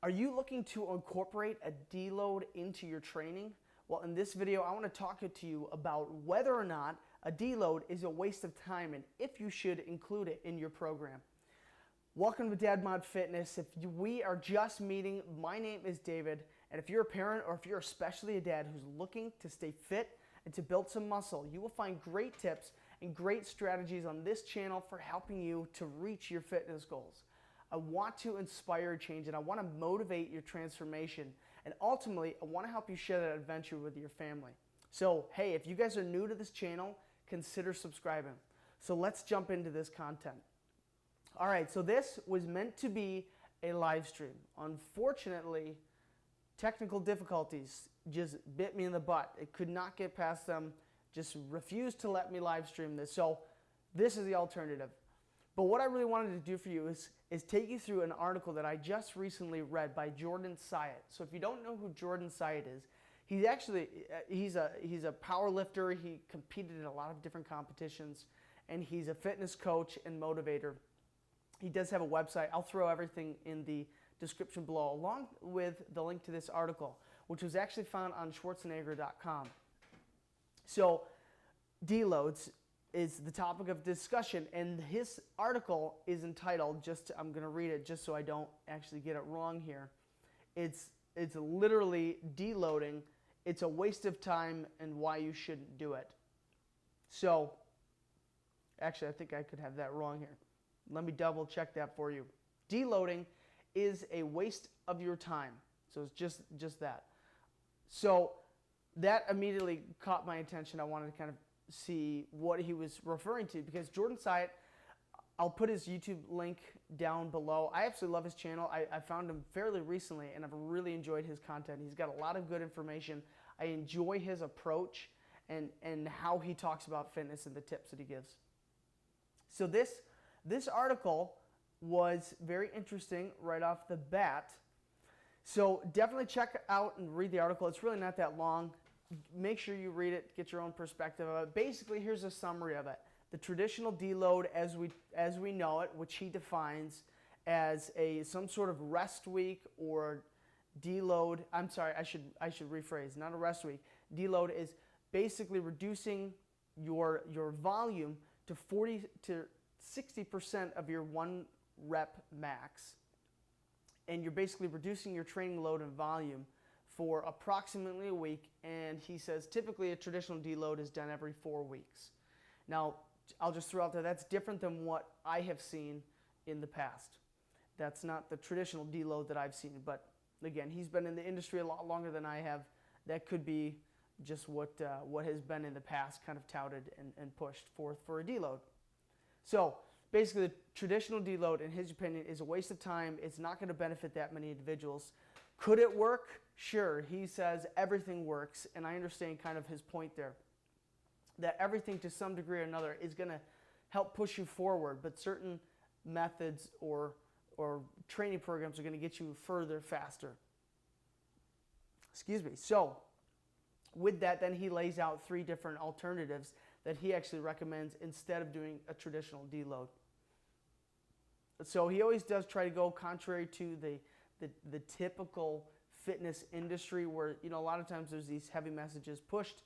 Are you looking to incorporate a deload into your training? Well, in this video, I want to talk to you about whether or not a deload is a waste of time and if you should include it in your program. Welcome to DadBod Fitness. If we are just meeting, my name is David, and if you're a parent or if you're especially a dad who's looking to stay fit and to build some muscle, you will find great tips and great strategies on this channel for helping you to reach your fitness goals. I want to inspire change and I want to motivate your transformation, and ultimately I want to help you share that adventure with your family. So hey, if you guys are new to this channel, consider subscribing. So let's jump into this content. All right, so this was meant to be a live stream. Unfortunately, technical difficulties just bit me in the butt. It could not get past them, just refused to let me live stream this. So this is the alternative. But what I really wanted to do for you is take you through an article that I just recently read by Jordan Syatt. So if you don't know who Jordan Syatt is, he's a power lifter. He competed in a lot of different competitions, and he's a fitness coach and motivator. He does have a website. I'll throw everything in the description below, along with the link to this article, which was actually found on Schwarzenegger.com. So deloads is the topic of discussion, and his article is entitled, I'm going to read it just so I don't actually get it wrong here. It's literally deloading. It's a waste of time and why you shouldn't do it. So, actually, I think I could have that wrong here. Let me double check that for you. Deloading is a waste of your time. So it's just that. So that immediately caught my attention. I wanted to kind of see what he was referring to, because Jordan Syatt, I'll put his YouTube link down below. I absolutely love his channel. I found him fairly recently, and I've really enjoyed his content. He's got a lot of good information. I enjoy his approach and how he talks about fitness and the tips that he gives. So this article was very interesting right off the bat. So definitely check out and read the article. It's really not that long. Make sure you read it, get your own perspective of it. Basically, here's a summary of it. The traditional deload as we know it, which he defines as some sort of rest week or deload. I'm sorry, I should rephrase, not a rest week. Deload is basically reducing your volume to 40 to 60% of your 1 rep max. And you're basically reducing your training load and volume for approximately a week, and he says typically a traditional deload is done every 4 weeks. Now, I'll just throw out there, that's different than what I have seen in the past. That's not the traditional deload that I've seen, but again, he's been in the industry a lot longer than I have. That could be just what has been in the past kind of touted and pushed forth for a deload. So basically, the traditional deload, in his opinion, is a waste of time. It's not going to benefit that many individuals. Could it work? Sure. He says everything works, and I understand kind of his point there, that everything to some degree or another is going to help push you forward, but certain methods or training programs are going to get you further faster. Excuse me. So with that, then he lays out 3 different alternatives that he actually recommends instead of doing a traditional deload. So he always does try to go contrary to the typical fitness industry, where a lot of times there's these heavy messages pushed,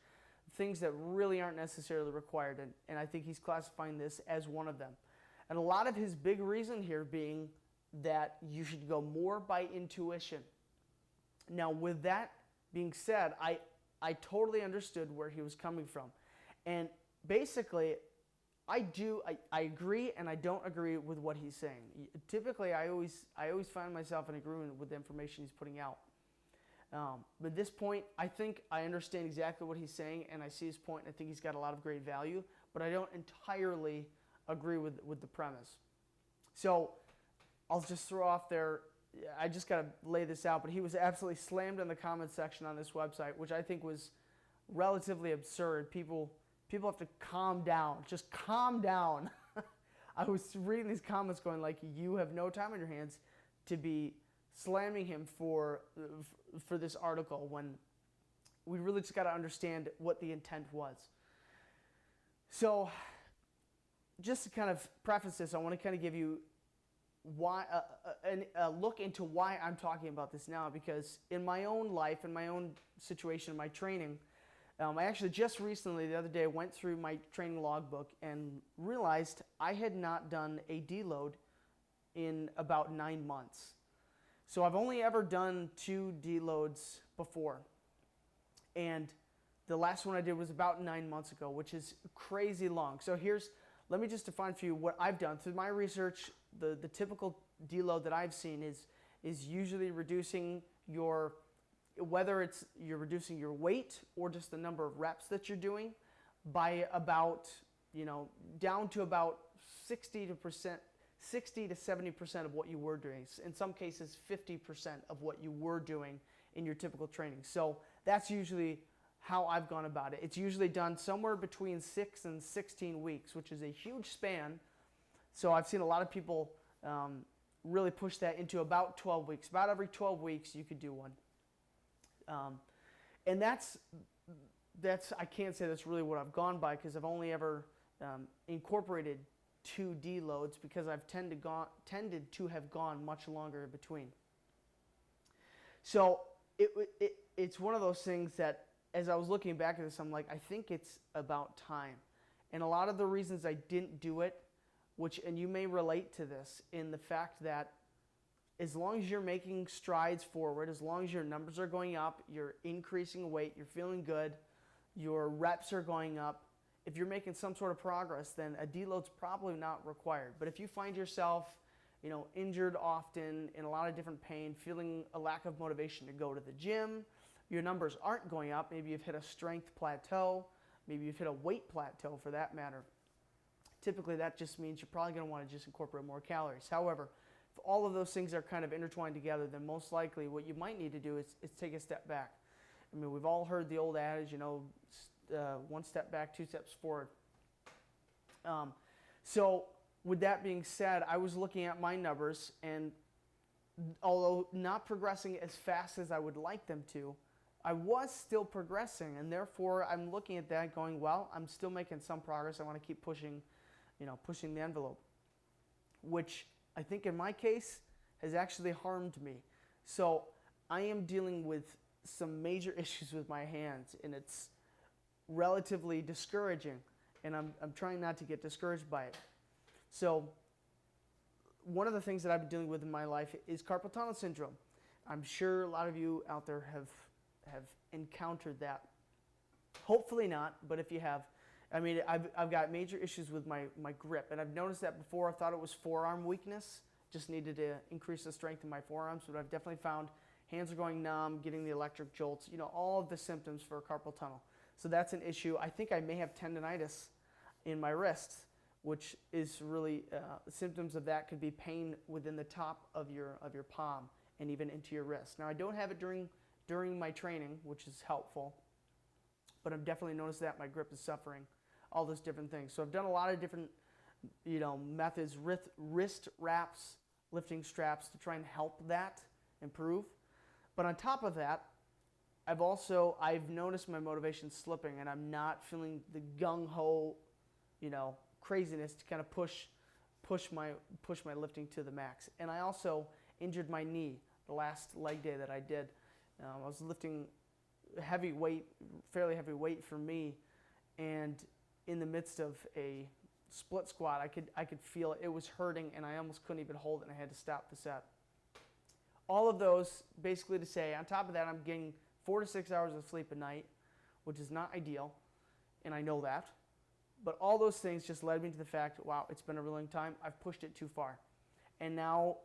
things that really aren't necessarily required, and I think he's classifying this as one of them. And a lot of his big reason here being that you should go more by intuition. Now, with that being said, I totally understood where he was coming from, and basically I agree and I don't agree with what he's saying. Typically, I always find myself in agreement with the information he's putting out. But at this point, I think I understand exactly what he's saying, and I see his point, and I think he's got a lot of great value, but I don't entirely agree with the premise. So I'll just throw off there, I just got to lay this out, but he was absolutely slammed in the comments section on this website, which I think was relatively absurd. People have to calm down. Just calm down. I was reading these comments going like, you have no time on your hands to be slamming him for this article, when we really just got to understand what the intent was. So just to kind of preface this, I want to kind of give you look into why I'm talking about this now, because in my own life, in my own situation, in my training, I actually just recently, the other day, went through my training logbook and realized I had not done a deload in about 9 months. So I've only ever done 2 deloads before. And the last one I did was about 9 months ago, which is crazy long. So let me just define for you what I've done. Through my research, the typical deload that I've seen is usually reducing whether you're reducing your weight or just the number of reps that you're doing by about, down to about 60 to 70% of what you were doing. In some cases, 50% of what you were doing in your typical training. So that's usually how I've gone about it. It's usually done somewhere between 6 and 16 weeks, which is a huge span. So I've seen a lot of people really push that into about 12 weeks. About every 12 weeks, you could do one. And that's I can't say that's really what I've gone by, because I've only ever incorporated 2 deloads, because I've tended to have gone much longer in between. So it's one of those things that, as I was looking back at this, I'm like, I think it's about time. And a lot of the reasons I didn't do it, and you may relate to this, in the fact that as long as you're making strides forward, as long as your numbers are going up, you're increasing weight, you're feeling good, your reps are going up, if you're making some sort of progress, then a deload's probably not required. But if you find yourself, injured often, in a lot of different pain, feeling a lack of motivation to go to the gym, your numbers aren't going up, maybe you've hit a strength plateau, maybe you've hit a weight plateau for that matter, typically that just means you're probably going to want to just incorporate more calories. However, if all of those things are kind of intertwined together, then most likely what you might need to do is take a step back. I mean, we've all heard the old adage, 1 step back, 2 steps forward. So with that being said, I was looking at my numbers, and although not progressing as fast as I would like them to, I was still progressing, and therefore I'm looking at that going, well, I'm still making some progress. I want to keep pushing the envelope, which I think in my case has actually harmed me. So I am dealing with some major issues with my hands, and it's relatively discouraging, and I'm trying not to get discouraged by it. So one of the things that I've been dealing with in my life is carpal tunnel syndrome. I'm sure a lot of you out there have encountered that. Hopefully not, but if you have, I mean, I've got major issues with my grip, and I've noticed that before. I thought it was forearm weakness, just needed to increase the strength in my forearms, but I've definitely found hands are going numb, getting the electric jolts, all of the symptoms for carpal tunnel. So that's an issue. I think I may have tendonitis in my wrists, which is really symptoms of that could be pain within the top of your palm and even into your wrist. Now, I don't have it during my training, which is helpful, but I've definitely noticed that my grip is suffering, all those different things. So I've done a lot of different methods, wrist wraps, lifting straps to try and help that improve. But on top of that, I've noticed my motivation slipping, and I'm not feeling the gung-ho, craziness to kind of push my lifting to the max. And I also injured my knee the last leg day that I did. I was lifting fairly heavy weight for me, and in the midst of a split squat, I could feel it. It was hurting, and I almost couldn't even hold it, and I had to stop the set. All of those, basically to say, on top of that, I'm getting 4 to 6 hours of sleep a night, which is not ideal, and I know that. But all those things just led me to the fact, wow, it's been a really long time. I've pushed it too far. And now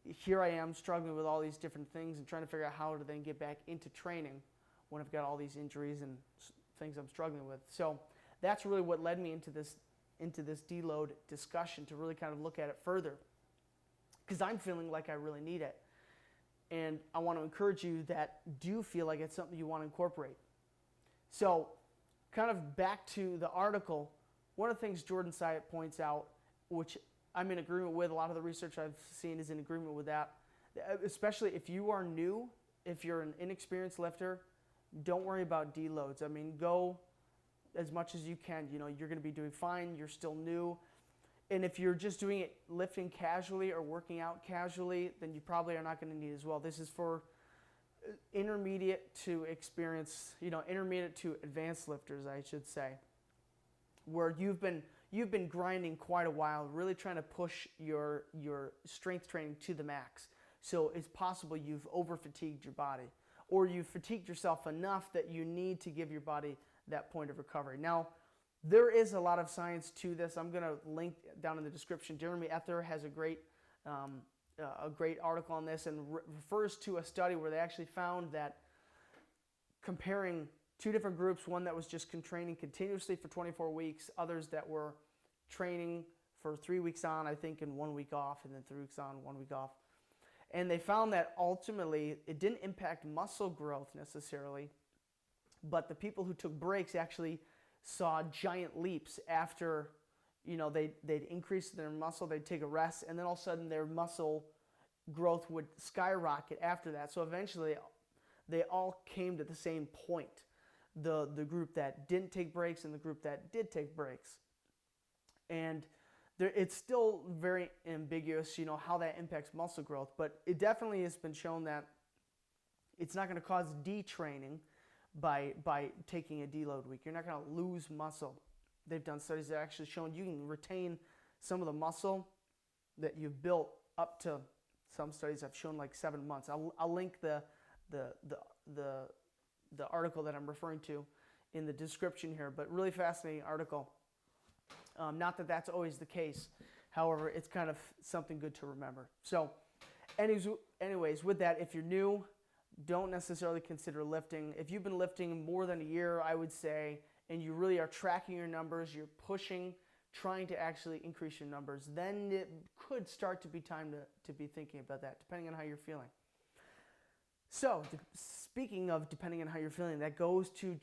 here I am struggling with all these different things and trying to figure out how to then get back into training when I've got all these injuries and things I'm struggling with. So that's really what led me into this deload discussion, to really kind of look at it further, because I'm feeling like I really need it. And I want to encourage you that do feel like it's something you want to incorporate. So kind of back to the article, one of the things Jordan Syatt points out, which I'm in agreement with, a lot of the research I've seen is in agreement with that, especially if you are new, if you're an inexperienced lifter, don't worry about deloads. I mean, go as much as you can. You're going to be doing fine. You're still new. And if you're just doing it lifting casually or working out casually, then you probably are not going to need it as well. This is for intermediate to intermediate to advanced lifters, I should say, where you've been grinding quite a while, really trying to push your strength training to the max. So it's possible you've over fatigued your body, or you've fatigued yourself enough that you need to give your body that point of recovery. Now, there is a lot of science to this. I'm going to link down in the description. Jeremy Ether has a great article on this, and refers to a study where they actually found that comparing two different groups, one that was just training continuously for 24 weeks, others that were training for 3 weeks on, I think, and 1 week off, and then 3 weeks on, 1 week off. And they found that ultimately it didn't impact muscle growth necessarily, but the people who took breaks actually saw giant leaps after, they'd increase their muscle, they'd take a rest, and then all of a sudden their muscle growth would skyrocket after that. So eventually they all came to the same point, the group that didn't take breaks and the group that did take breaks. And it's still very ambiguous, how that impacts muscle growth, but it definitely has been shown that it's not going to cause detraining by taking a deload week. You're not going to lose muscle. They've done studies that actually shown you can retain some of the muscle that you've built up to, some studies have shown like 7 months. I'll link the article that I'm referring to in the description here, but really fascinating article. Not that that's always the case. However, it's kind of something good to remember. So anyways, with that, if you're new, don't necessarily consider lifting. If you've been lifting more than a year, I would say, and you really are tracking your numbers, you're pushing, trying to actually increase your numbers, then it could start to be time to be thinking about that, depending on how you're feeling. So, speaking of depending on how you're feeling, that goes to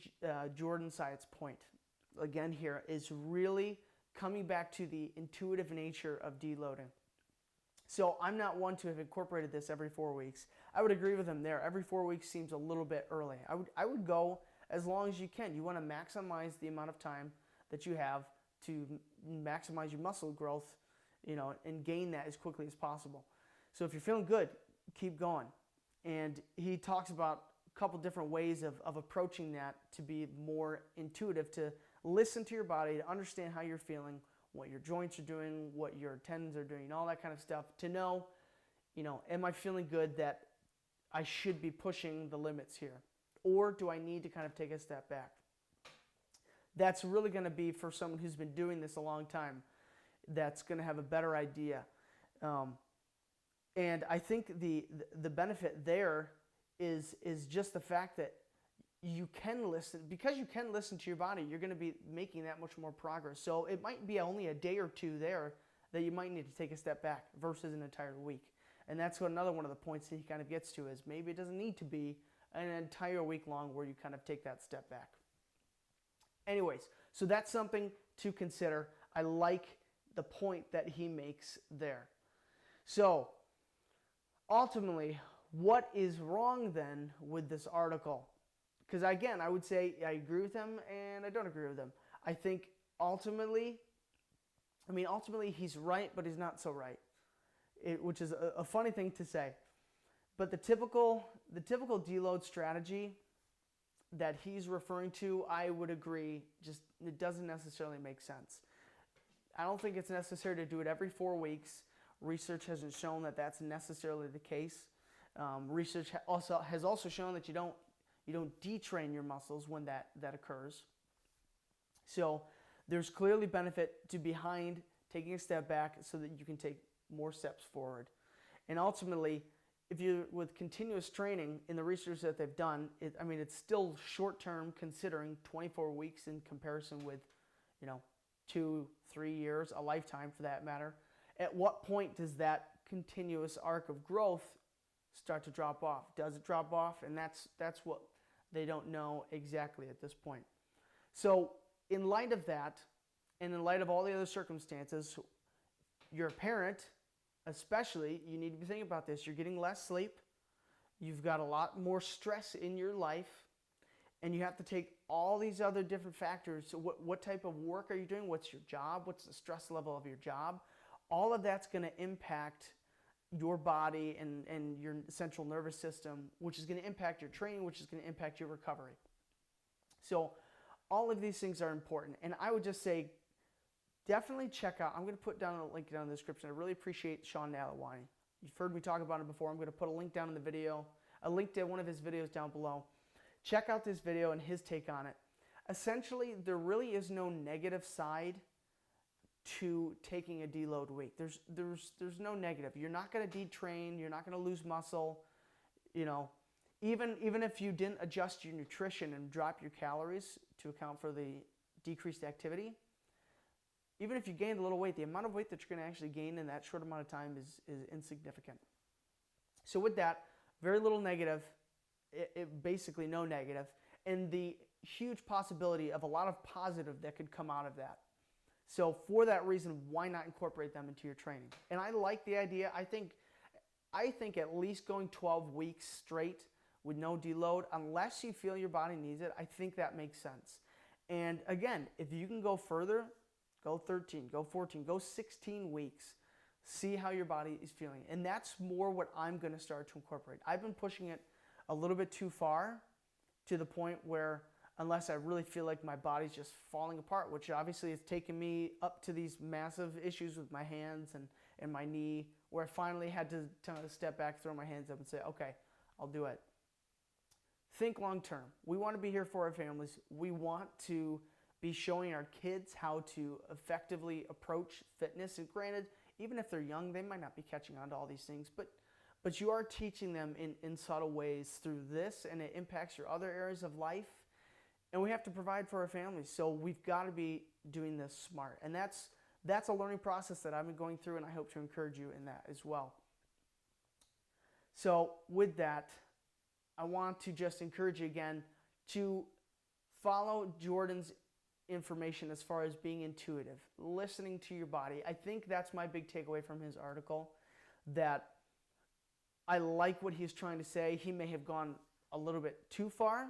Jordan Syatt's point. Again here, is really coming back to the intuitive nature of deloading. So I'm not one to have incorporated this every 4 weeks. I would agree with him there. Every 4 weeks seems a little bit early. I would go as long as you can. You want to maximize the amount of time that you have to maximize your muscle growth, and gain that as quickly as possible. So if you're feeling good, keep going. And he talks about a couple different ways of approaching that to be more intuitive, to listen to your body, to understand how you're feeling, what your joints are doing, what your tendons are doing, all that kind of stuff, to know, am I feeling good that I should be pushing the limits here? Or do I need to kind of take a step back? That's really going to be for someone who's been doing this a long time, that's going to have a better idea. And I think the benefit there is just the fact that you can listen. Because you can listen to your body, you're going to be making that much more progress. So it might be only a day or two there that you might need to take a step back versus an entire week. And that's another one of the points that he kind of gets to, is maybe it doesn't need to be an entire week long where you kind of take that step back. Anyways, so that's something to consider. I like the point that he makes there. So ultimately, what is wrong then with this article? Because again, I would say I agree with him and I don't agree with him. I think ultimately he's right, but he's not so right, which is a funny thing to say. But the typical deload strategy that he's referring to, I would agree, just it doesn't necessarily make sense. I don't think it's necessary to do it every 4 weeks. Research hasn't shown that that's necessarily the case. Research has also shown that you don't detrain your muscles when that occurs. So there's clearly benefit to behind taking a step back so that you can take more steps forward. And ultimately, if you with continuous training in the research that they've done, it's still short term considering 24 weeks in comparison with, 2-3 years, a lifetime for that matter. At what point does that continuous arc of growth start to drop off? Does it drop off? And that's what they don't know exactly at this point. So in light of that, and in light of all the other circumstances, you're a parent, especially, you need to be thinking about this. You're getting less sleep. You've got a lot more stress in your life. and you have to take all these other different factors. So what type of work are you doing? What's your job? What's the stress level of your job? All of that's going to impact your body and your central nervous system, which is going to impact your training, which is going to impact your recovery. So all of these things are important. And I would just say, definitely check out, I'm going to put down a link down in the description. I really appreciate Sean Nalawani. You've heard me talk about it before. I'm going to put a link down in the video, a link to one of his videos down below. Check out this video and his take on it. Essentially, there really is no negative side to taking a deload week. There's no negative. You're not going to detrain. You're not going to lose muscle. You know, even if you didn't adjust your nutrition and drop your calories to account for the decreased activity, even if you gained a little weight, the amount of weight that you're going to actually gain in that short amount of time is insignificant. So with that, very little negative. Basically no negative, and the huge possibility of a lot of positive that could come out of that. So for that reason, why not incorporate them into your training? And I like the idea. I think at least going 12 weeks straight with no deload, unless you feel your body needs it, I think that makes sense. And again, if you can go further, go 13, go 14, go 16 weeks. See how your body is feeling. And that's more what I'm going to start to incorporate. I've been pushing it a little bit too far, to the point where unless I really feel like my body's just falling apart, which obviously has taken me up to these massive issues with my hands and my knee, where I finally had to step back, throw my hands up and say, okay, I'll do it. Think long term. We want to be here for our families. We want to be showing our kids how to effectively approach fitness. And granted, even if they're young, they might not be catching on to all these things, but you are teaching them in subtle ways through this, and it impacts your other areas of life. And we have to provide for our families, so we've got to be doing this smart. And that's a learning process that I've been going through, and I hope to encourage you in that as well. So with that, I want to just encourage you again to follow Jordan's information as far as being intuitive, listening to your body. I think that's my big takeaway from his article, that I like what he's trying to say. He may have gone a little bit too far.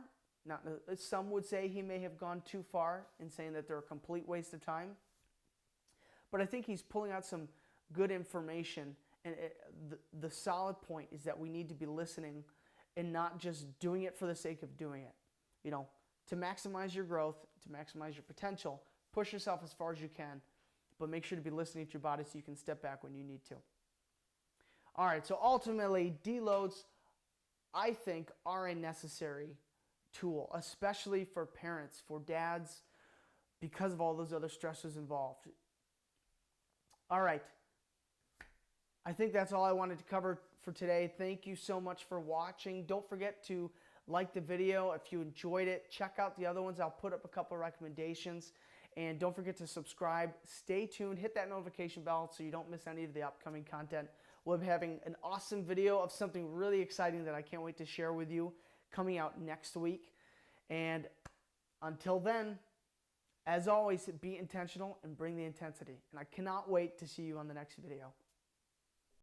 Some would say he may have gone too far in saying that they're a complete waste of time. But I think he's pulling out some good information. And the solid point is that we need to be listening and not just doing it for the sake of doing it. You know, to maximize your growth, to maximize your potential, push yourself as far as you can, but make sure to be listening to your body so you can step back when you need to. All right, so ultimately, deloads, I think, are a necessary tool, especially for parents, for dads, because of all those other stresses involved. All right, I think that's all I wanted to cover for today. Thank you so much for watching. Don't forget to like the video if you enjoyed it. Check out the other ones. I'll put up a couple of recommendations. And don't forget to subscribe. Stay tuned. Hit that notification bell so you don't miss any of the upcoming content. We'll be having an awesome video of something really exciting that I can't wait to share with you coming out next week. And until then, as always, be intentional and bring the intensity. And I cannot wait to see you on the next video.